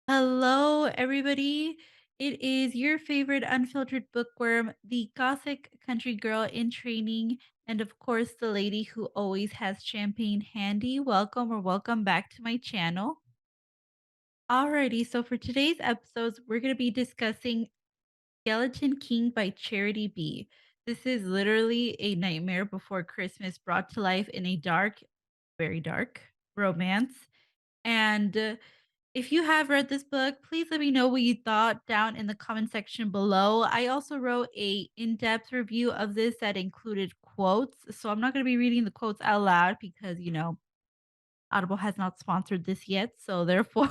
Hello, everybody. It is your favorite unfiltered bookworm, the gothic country girl in training, and of course, the lady who always has champagne handy. Welcome back to my channel. Alrighty, so for today's episodes, we're going to be discussing Skeleton King by Charity B. This is literally a nightmare before Christmas brought to life in a dark, very dark romance. And if you have read this book, please let me know what you thought down in the comment section below. I also wrote a in-depth review of this that included quotes. So I'm not going to be reading the quotes out loud because, Audible has not sponsored this yet. So therefore,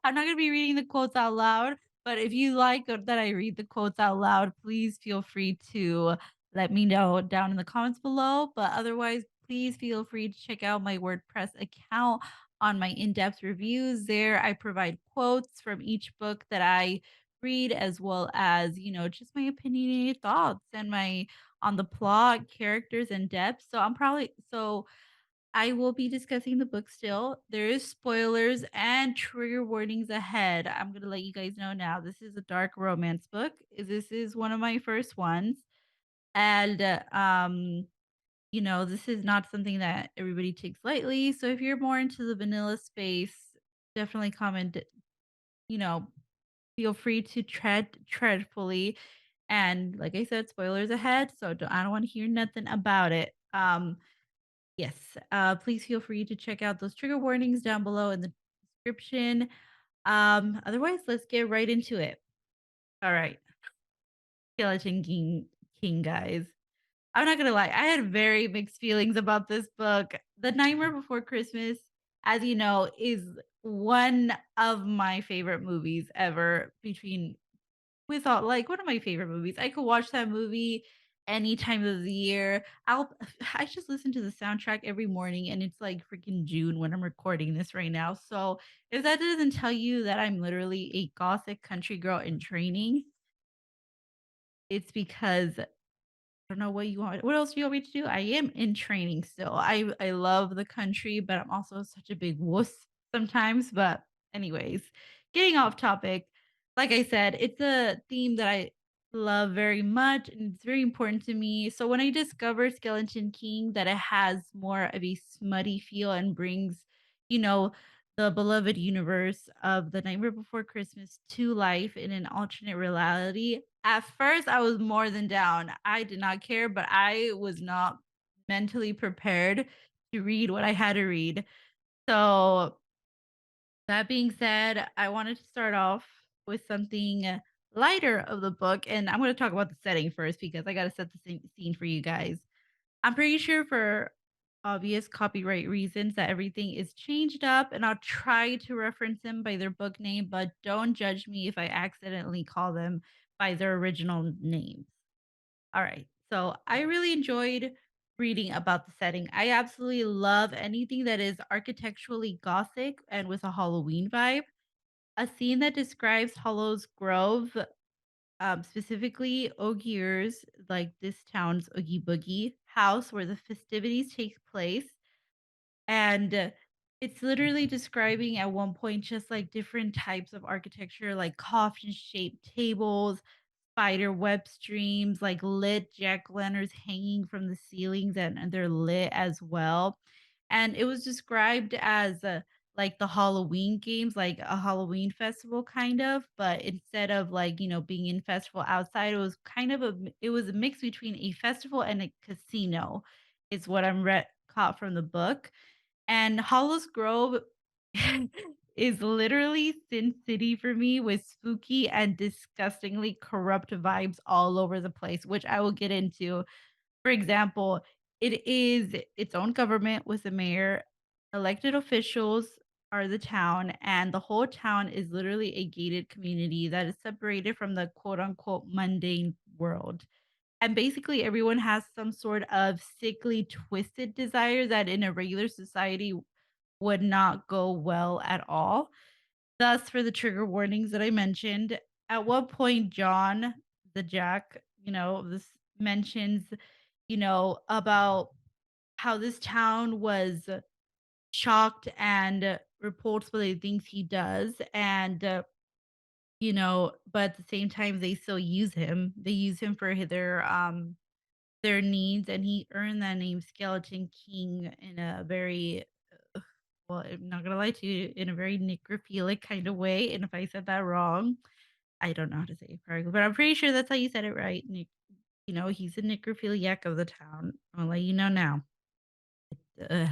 I'm not going to be reading the quotes out loud. But if you like that I read the quotes out loud, please feel free to let me know down in the comments below. But otherwise, please feel free to check out my WordPress account on my in depth reviews. There, I provide quotes from each book that I read, as well as, just my opinionated thoughts and my on the plot, characters, and depth. So I will be discussing the book still. There is spoilers and trigger warnings ahead. I'm going to let you guys know now. This is a dark romance book. This is one of my first ones. And this is not something that everybody takes lightly. So if you're more into the vanilla space, definitely comment, you know, feel free to treadfully. And like I said, spoilers ahead. So I don't want to hear nothing about it. Yes. Please feel free to check out those trigger warnings down below in the description. Otherwise, let's get right into it. All right. Skeleton King, guys. I'm not gonna lie, I had very mixed feelings about this book. The Nightmare Before Christmas, as you know, is one of my favorite movies ever between with all like, one of my favorite movies. I could watch that movie any time of the year. I just listen to the soundtrack every morning, and it's, like, freaking June when I'm recording this right now, so if that doesn't tell you that I'm literally a gothic country girl in training, it's because don't know what else do you want me to do? I am in training still. I love the country, but I'm also such a big wuss sometimes, but anyways, getting off topic. Like I said, it's a theme that I love very much and it's very important to me. So when I discovered Skeleton King that it has more of a smutty feel and brings, you know, the beloved universe of The Nightmare Before Christmas to life in an alternate reality. At first, I was more than down. I did not care, but I was not mentally prepared to read what I had to read. So, that being said, I wanted to start off with something lighter of the book. And I'm going to talk about the setting first because I got to set the scene for you guys. I'm pretty sure for obvious copyright reasons that everything is changed up, and I'll try to reference them by their book name, but don't judge me if I accidentally call them by their original names. All right. So I really enjoyed reading about the setting. I absolutely love anything that is architecturally gothic and with a Halloween vibe. A scene that describes Hollow's Grove, specifically Ogier's, like this town's Oogie Boogie house where the festivities take place. And it's literally describing at one point just like different types of architecture, like coffin shaped tables, spider web streams, like lit jack o' lanterns hanging from the ceilings, and they're lit as well. And it was described as like the Halloween games, like a Halloween festival kind of, but instead of like, being in festival outside, it was kind of it was a mix between a festival and a casino is what caught from the book. And Hollows Grove is literally Sin City for me with spooky and disgustingly corrupt vibes all over the place, which I will get into. For example, it is its own government with a mayor, elected officials are the town, and the whole town is literally a gated community that is separated from the quote unquote mundane world. And basically, everyone has some sort of sickly, twisted desire that in a regular society would not go well at all. Thus, for the trigger warnings that I mentioned, at what point John, the Jack, this mentions, about how this town was shocked and repulsed by the things he does. And but at the same time, they still use him. They use him for their needs, and he earned that name Skeleton King in a very well, I'm not gonna lie to you, in a very necrophilic kind of way. And if I said that wrong, I don't know how to say it correctly, but I'm pretty sure that's how you said it right. He's a necrophiliac of the town. I'll let you know now. Ugh.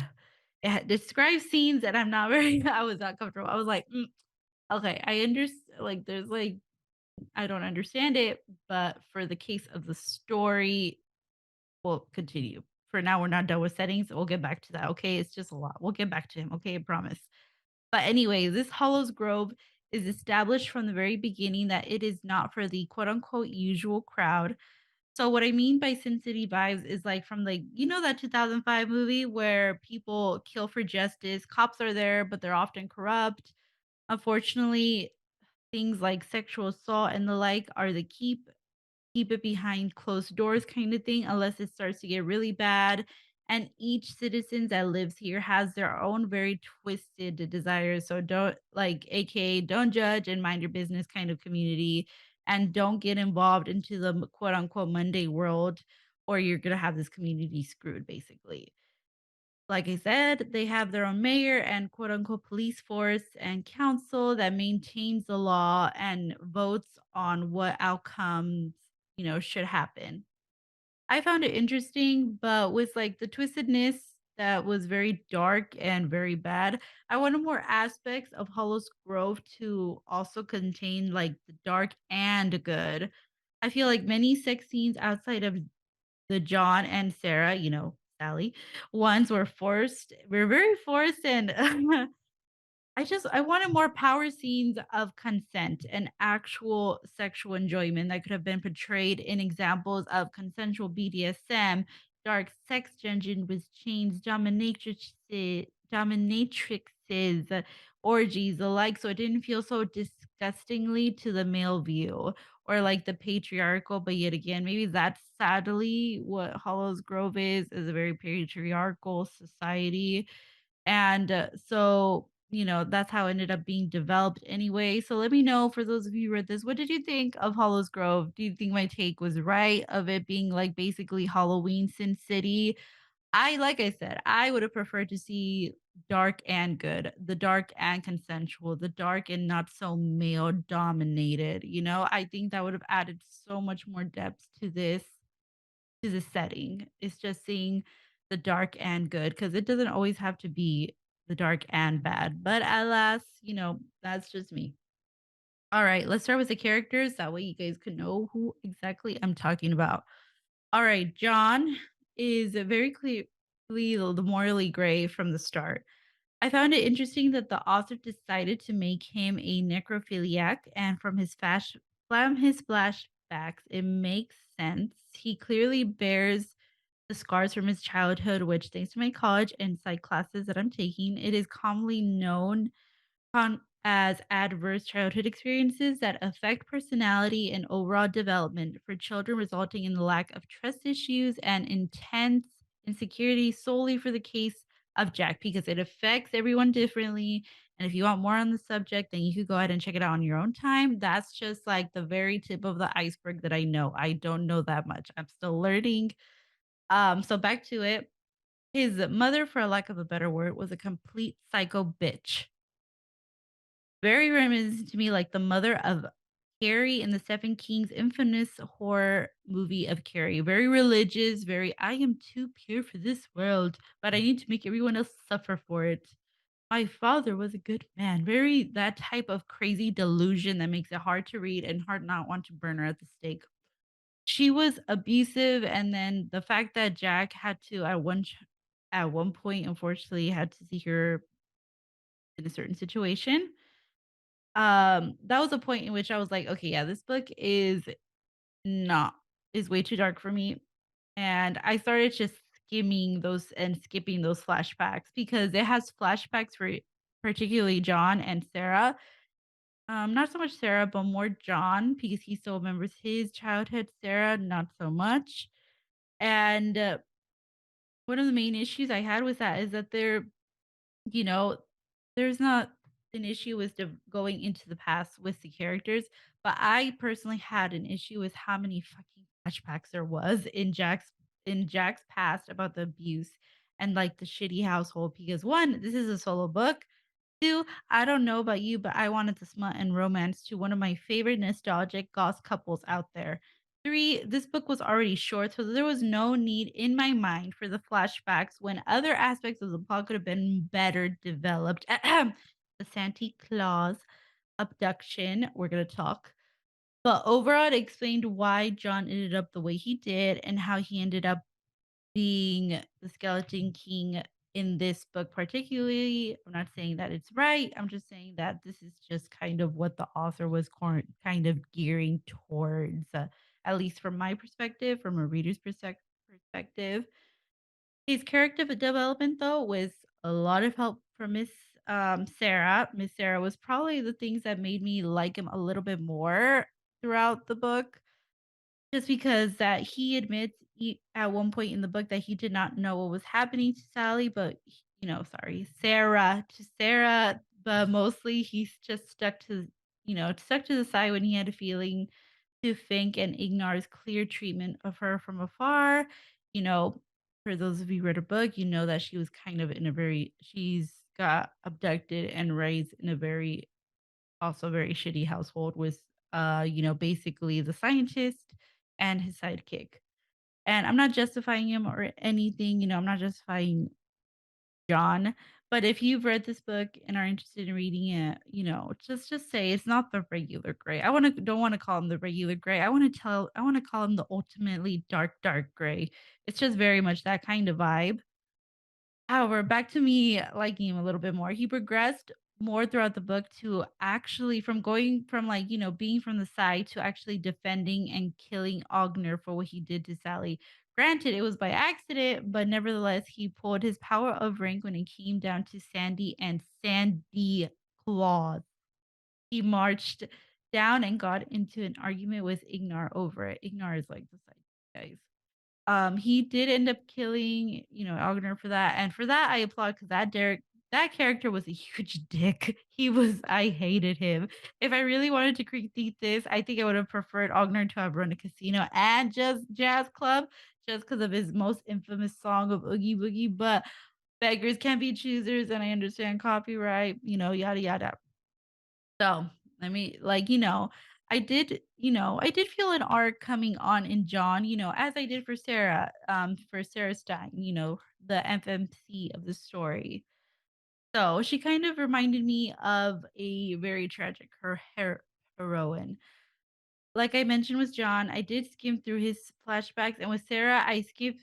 It describes scenes that I'm not very I was not comfortable. I was like, okay, I understand. Like, there's like, I don't understand it, but for the case of the story, we'll continue. For now, we're not done with settings. We'll get back to that. Okay. It's just a lot. We'll get back to him. Okay. I promise. But anyway, this Hollows Grove is established from the very beginning that it is not for the quote unquote usual crowd. So what I mean by Sin City vibes is like from like that 2005 movie where people kill for justice, cops are there but they're often corrupt. Unfortunately, things like sexual assault and the like are the keep it behind closed doors kind of thing unless it starts to get really bad. And each citizen that lives here has their own very twisted desires. So don't like, aka, don't judge and mind your business kind of community, and don't get involved into the quote unquote Monday world, or you're gonna have this community screwed basically. Like I said, they have their own mayor and quote unquote police force and council that maintains the law and votes on what outcomes, should happen. I found it interesting, but with like the twistedness that was very dark and very bad, I wanted more aspects of Hollows Grove to also contain like the dark and good. I feel like many sex scenes outside of the John and Sarah, Sally, ones were very forced, and I wanted more power scenes of consent and actual sexual enjoyment that could have been portrayed in examples of consensual BDSM, dark sex dungeon with chains, dominatrixes, orgies, the like, so it didn't feel so disgustingly to the male view or like the patriarchal. But yet again, maybe that's sadly what Hollows Grove is a very patriarchal society. And that's how it ended up being developed anyway. So let me know, for those of you who read this, what did you think of Hollows Grove? Do you think my take was right of it being like basically Halloween Sin City? Like I said, I would have preferred to see dark and good, the dark and consensual, the dark and not so male dominated. I think that would have added so much more depth to the setting. It's just seeing the dark and good, because it doesn't always have to be the dark and bad. But alas, that's just me. All right, let's start with the characters. That way you guys can know who exactly I'm talking about. All right, John is very clearly the morally gray from the start. I found it interesting that the author decided to make him a necrophiliac, and from his flashbacks, it makes sense. He clearly bears the scars from his childhood, which, thanks to my college and psych classes that I'm taking, it is commonly known as adverse childhood experiences that affect personality and overall development for children, resulting in the lack of trust issues and intense insecurity solely for the case of Jack, because it affects everyone differently. And if you want more on the subject, then you could go ahead and check it out on your own time. That's just like the very tip of the iceberg that I know. I don't know that much. I'm still learning. So back to it. His mother, for lack of a better word, was a complete psycho bitch. Very reminiscent to me like the mother of Carrie in the Stephen King's infamous horror movie of Carrie. Very religious, very I am too pure for this world, but I need to make everyone else suffer for it. My father was a good man. Very that type of crazy delusion that makes it hard to read and hard not want to burn her at the stake. She was abusive, and then the fact that Jack had to at one point, unfortunately, had to see her in a certain situation. That was a point in which I was like, okay, yeah, this book not is way too dark for me. And I started just skipping those flashbacks, because it has flashbacks for particularly John and Sarah. Not so much Sarah, but more John, because he still remembers his childhood. Sarah, not so much. And one of the main issues I had with that is that you know, there's not. an issue with going into the past with the characters, but I personally had an issue with how many fucking flashbacks there was in Jack's past about the abuse and like the shitty household. Because one, this is a solo book. Two, I don't know about you, but I wanted to smut and romance to one of my favorite nostalgic goth couples out there. Three, this book was already short, so there was no need in my mind for the flashbacks when other aspects of the plot could have been better developed. The Santa Claus abduction, we're going to talk. But overall, it explained why John ended up the way he did and how he ended up being the Skeleton King in this book particularly. I'm not saying that it's right. I'm just saying that this is just kind of what the author was kind of gearing towards, at least from my perspective, from a reader's perspective. His character development, though, was a lot of help from Miss Sarah. Miss Sarah was probably the things that made me like him a little bit more throughout the book just because that he admits at one point in the book that he did not know what was happening to Sally, but sorry, Sarah to Sarah, but mostly he's just stuck to the side when he had a feeling to Fink and Ignar's clear treatment of her from afar. You know, for those of you who read her book, you know that she was kind of in a very she's got abducted and raised in a very also very shitty household with basically the scientist and his sidekick. And I'm not justifying him or anything, I'm not justifying John, but if you've read this book and are interested in reading it, just say it's not the regular gray. Don't want to call him the regular gray. I want to call him the ultimately dark gray. It's just very much that kind of vibe. However, back to me liking him a little bit more. He progressed more throughout the book to actually from going from being from the side to actually defending and killing Ogner for what he did to Sally. Granted, it was by accident, but nevertheless, he pulled his power of rank when it came down to Sandy and Sandy Claus. He marched down and got into an argument with Ignar over it. Ignar is like the side guys. He did end up killing, Ogner for that, and for that I applaud because that character was a huge dick. I hated him. If I really wanted to critique this, I think I would have preferred Ogner to have run a casino and just jazz club, just because of his most infamous song of Oogie Boogie. But beggars can't be choosers, and I understand copyright, yada yada. So, I mean, I did feel an arc coming on in John, as I did for Sarah Stein, the FMC of the story. So she kind of reminded me of a very tragic heroine. Like I mentioned with John, I did skim through his flashbacks, and with Sarah, I skimmed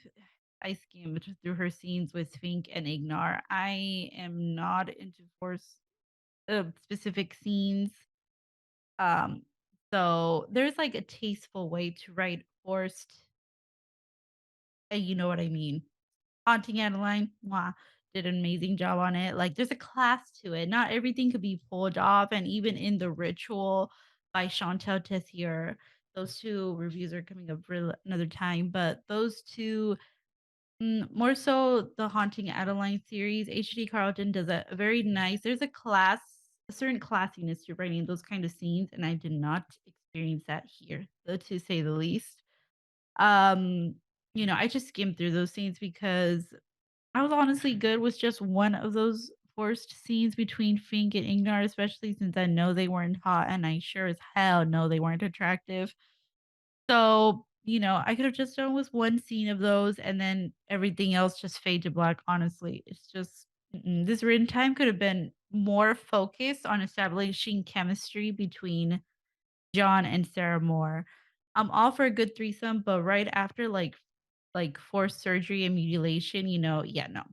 through her scenes with Fink and Ignar. I am not into force specific scenes. Um, so there's like a tasteful way to write forced, you know what I mean. Haunting Adeline, mwah, did an amazing job on it. Like there's a class to it. Not everything could be pulled off. And even in The Ritual by Chantal Tessier, those two reviews are coming up for another time. But those two, more so the Haunting Adeline series, H.D. Carlton does a very nice, there's a certain classiness to writing those kind of scenes. And I did not experience that here, though, to say the least. Um, I just skimmed through those scenes because I was honestly good with just one of those forced scenes between Fink and Ingnar, especially since I know they weren't hot and I sure as hell know they weren't attractive. So, I could have just done with one scene of those and then everything else just fade to black. Honestly, it's just this written time could have been more focused on establishing chemistry between John and Sarah Moore. I'm all for a good threesome, but right after forced surgery and mutilation, yeah, no,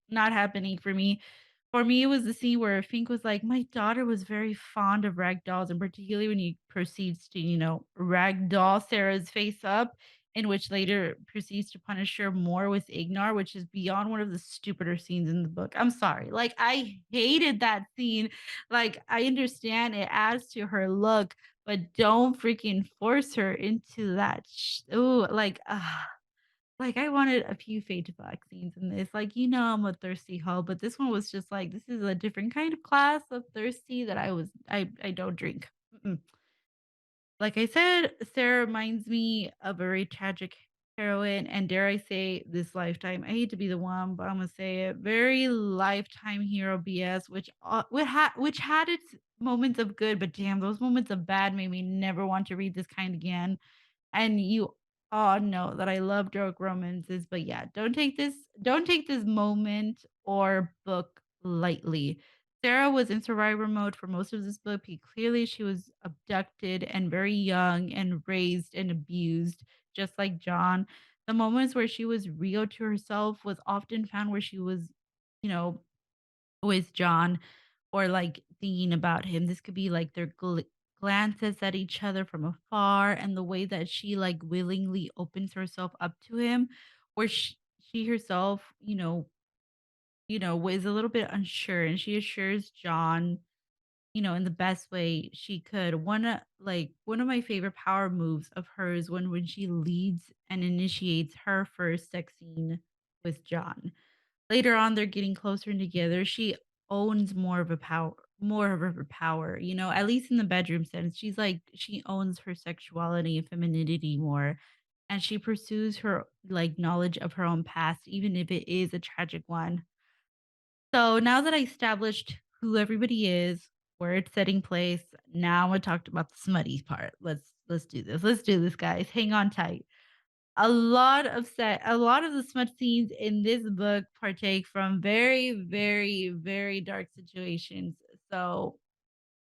not happening for me. For me, it was the scene where Fink was like, "My daughter was very fond of rag dolls," and particularly when he proceeds to, rag doll Sarah's face up, in which later proceeds to punish her more with Ignar, which is beyond one of the stupider scenes in the book. I'm sorry. Like, I hated that scene. Like, I understand it adds to her look, but don't freaking force her into that. Ooh, like, Like, I wanted a few fade to black scenes in this. Like, you know, I'm a thirsty hoe, but this one was just like, this is a different kind of class of thirsty that I don't drink. Mm-mm. Like I said, Sarah reminds me of a very tragic heroine, and dare I say, this lifetime. I hate to be the one, but I'm gonna say it. Very lifetime hero BS, which had its moments of good, but damn, those moments of bad made me never want to read this kind again. And you all know that I love dark romances, but yeah, don't take this moment or book lightly. Sarah was in survivor mode for most of this book. Clearly, she was abducted and very young and raised and abused, just like John. The moments where she was real to herself was often found where she was, you know, with John or like thinking about him. This could be like their glances at each other from afar and the way that she like willingly opens herself up to him, where she herself, was a little bit unsure and she assures John, in the best way she could. One of my favorite power moves of hers when she leads and initiates her first sex scene with John. Later on, they're getting closer together. She owns more of her power, at least in the bedroom sense. She's like, she owns her sexuality and femininity more. And she pursues her like knowledge of her own past, even if it is a tragic one. So now that I established who everybody is, where it's setting place, now I talked about the smutty part. Let's do this. Let's do this, guys. Hang on tight. A lot of the smut scenes in this book partake from very, very, very dark situations. So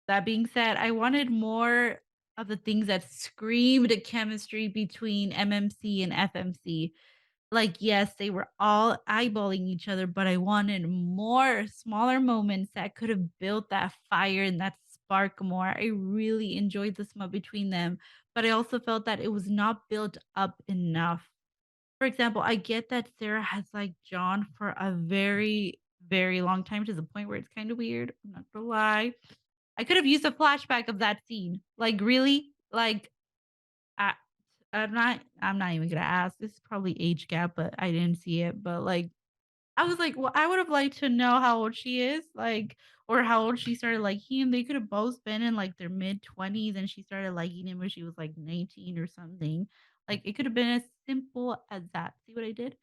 that being said, I wanted more of the things that screamed a chemistry between MMC and FMC. Like, yes, they were all eyeballing each other, but I wanted more smaller moments that could have built that fire and that spark more. I really enjoyed the smut between them, but I also felt that it was not built up enough. For example, I get that Sarah has liked John for a very, very long time to the point where it's kind of weird. I'm not gonna lie. I could have used a flashback of that scene. Like, really? Like, I, I'm not even gonna ask. This is probably age gap, but I didn't see it. But like, I was like, well, I would have liked to know how old she is, like, or how old she started liking him. They could have both been in like their mid-20s, and she started liking him when she was like 19 or something. Like, it could have been as simple as that. See what I did?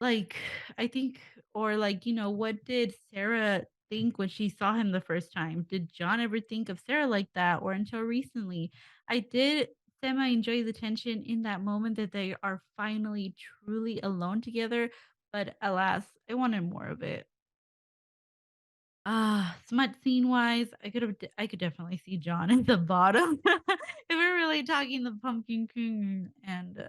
Like, I think, or like, what did Sarah think when she saw him the first time? Did John ever think of Sarah like that, or until recently? I did semi enjoy the tension in that moment that they are finally truly alone together, but alas, I wanted more of it. Smut scene wise, I could definitely see John at the bottom. If we're really talking the Pumpkin King and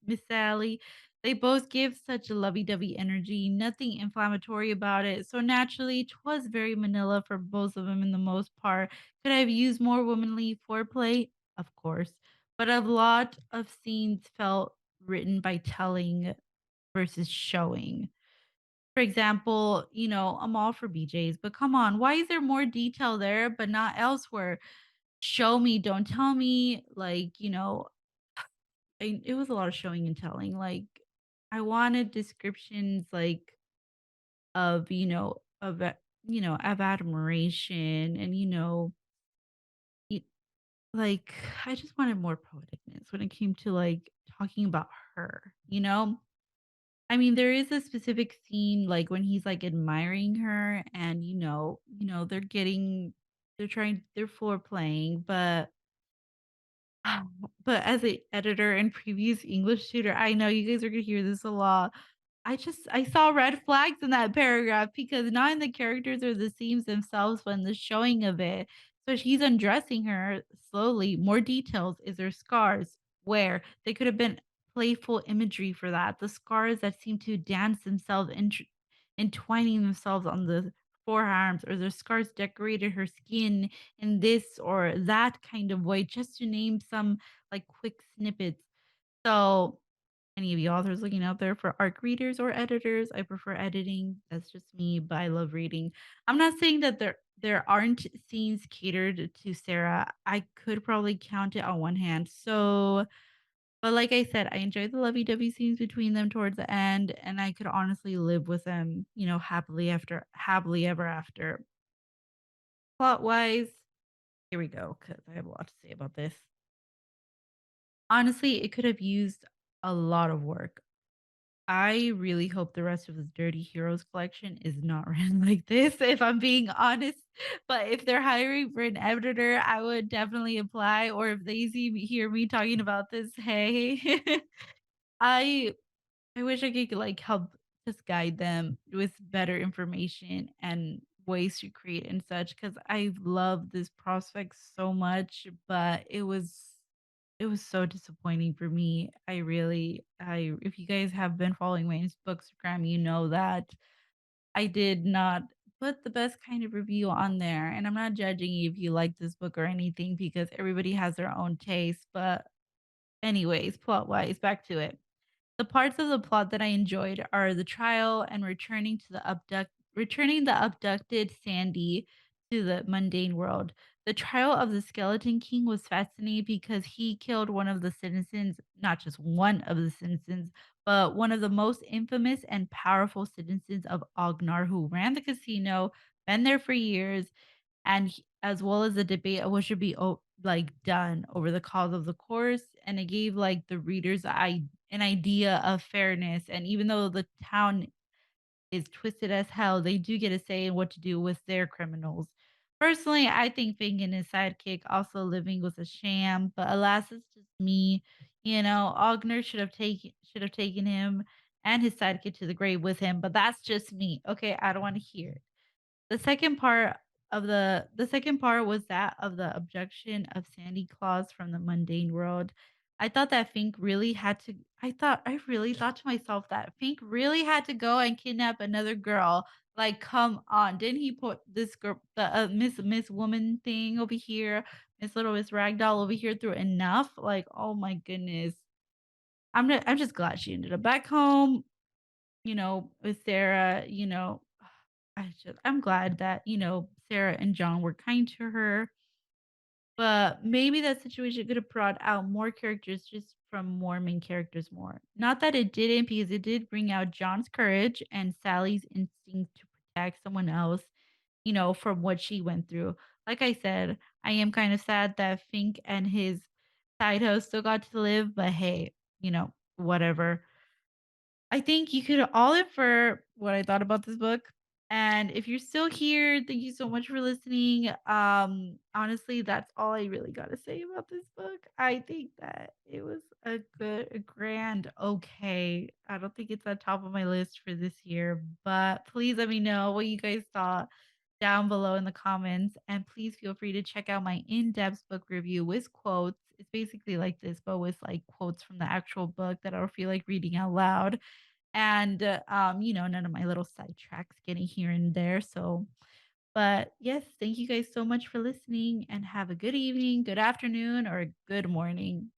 Miss Sally, they both give such a lovey-dovey energy, nothing inflammatory about it. So naturally, 'twas very Manila for both of them in the most part. Could I have used more womanly foreplay? Of course. But a lot of scenes felt written by telling versus showing. For example, I'm all for BJ's, but come on, why is there more detail there but not elsewhere? Show me, don't tell me. Like, it was a lot of showing and telling. Like, I wanted descriptions like of, of admiration and, y- like I just wanted more poeticness when it came to like talking about her. I mean, there is a specific scene, like, when he's, like, admiring her and, they're foreplaying, but as a editor and previous English tutor, I know you guys are gonna hear this a lot. I saw red flags in that paragraph because not in the characters or the scenes themselves, but in the showing of it. So she's undressing her slowly. More details. Is there scars? Where? They could have been playful imagery for that. The scars that seem to dance themselves, entwining themselves on the forearms, or the scars decorated her skin in this or that kind of way, just to name some like quick snippets. So any of you authors looking out there for ARC readers or editors, I prefer editing. That's just me, but I love reading. I'm not saying that there aren't scenes catered to Sarah. I could probably count it on one hand. So But like I said, I enjoyed the lovey-dovey scenes between them towards the end, and I could honestly live with them, happily ever after. Plot-wise, here we go, because I have a lot to say about this. Honestly, it could have used a lot of work. I really hope the rest of the Dirty Heroes collection is not written like this, if I'm being honest. But if they're hiring for an editor, I would definitely apply. Or if they hear me talking about this, hey, I I wish I could like help just guide them with better information and ways to create and such because I love this prospect so much, but it was so disappointing for me. I if you guys have been following my Bookstagram, you know that I did not put the best kind of review on there. And I'm not judging you if you like this book or anything because everybody has their own taste. But anyways, plot wise, back to it. The parts of the plot that I enjoyed are the trial and returning the abducted Sandy to the mundane world. The trial of the Skeleton King was fascinating because he killed one of the citizens, not just one of the citizens, but one of the most infamous and powerful citizens of Ognar who ran the casino, been there for years, and as well as the debate of what should be like done over the cause of the course, and it gave like the readers an idea of fairness. And even though the town is twisted as hell, they do get a say in what to do with their criminals. Personally, I think Fink and his sidekick also living was a sham, but alas, it's just me. Ogner should have taken him and his sidekick to the grave with him, but that's just me. Okay, I don't want to hear it. The second part was that of the abduction of Sandy Claus from the mundane world. I really thought to myself that Fink really had to go and kidnap another girl. Like, come on. Didn't he put this girl, the Miss Woman thing over here, Miss Ragdoll over here through enough? Like, oh my goodness. I'm just glad she ended up back home, with Sarah. I'm glad that, Sarah and John were kind to her, but maybe that situation could have brought out more characters just from more main characters more. Not that it didn't, because it did bring out John's courage and Sally's instinct to protect someone else, from what she went through. Like I said, I am kind of sad that Fink and his side host still got to live, but hey, whatever. I think you could all infer what I thought about this book. And if you're still here, thank you so much for listening. Honestly, that's all I really got to say about this book. I think that it was a grand okay. I don't think it's on top of my list for this year, but please let me know what you guys thought down below in the comments. And please feel free to check out my in-depth book review with quotes. It's basically like this, but with like quotes from the actual book that I don't feel like reading out loud and none of my little sidetracks getting here and there. So, but yes, thank you guys so much for listening and have a good evening, good afternoon, or a good morning.